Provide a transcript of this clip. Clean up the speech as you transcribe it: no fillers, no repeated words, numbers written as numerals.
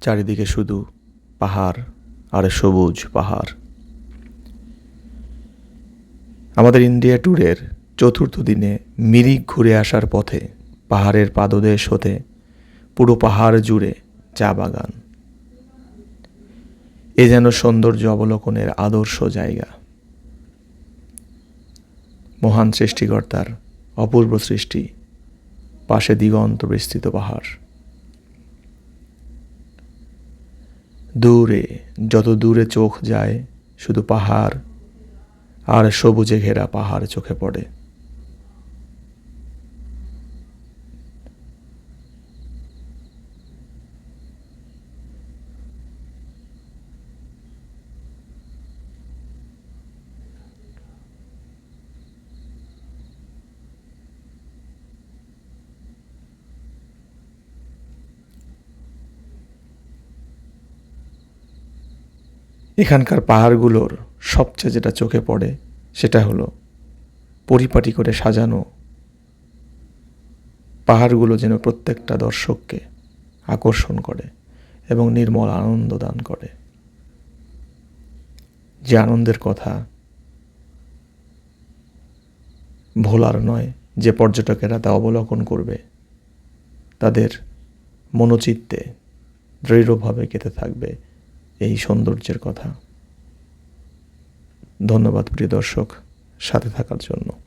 চারিদিকে শুধু পাহাড় আর সবুজ পাহাড়। আমাদের ইন্ডিয়া ট্যুরের চতুর্থ দিনে মিরিক ঘুরে আসার পথে পাহাড়ের পাদদেশ হতে পুরো পাহাড় জুড়ে চা বাগান। এ যেন সৌন্দর্য অবলোকনের আদর্শ জায়গা। মহান সৃষ্টিকর্তার অপূর্ব সৃষ্টি, পাশে দিগন্ত বিস্তৃত পাহাড়। দূরে, যত দূরে চোখ যায় শুধু পাহাড় আর সবুজে ঘেরা পাহাড় চোখে পড়ে। এখানকার পাহাড়গুলোর সবচেয়ে যেটা চোখে পড়ে সেটা হলো পরিপাটি করে সাজানো পাহাড়গুলো যেন প্রত্যেকটা দর্শককে আকর্ষণ করে এবং নির্মল আনন্দ দান করে। যে আনন্দের কথা ভোলার নয়, যে পর্যটকেরা তা অবলোকন করবে তাদের মনোচিত্তে দৃঢ়ভাবে গেঁথে থাকবে এই সৌন্দর্যের কথা। ধন্যবাদ প্রিয় দর্শক, সাথে থাকার জন্য।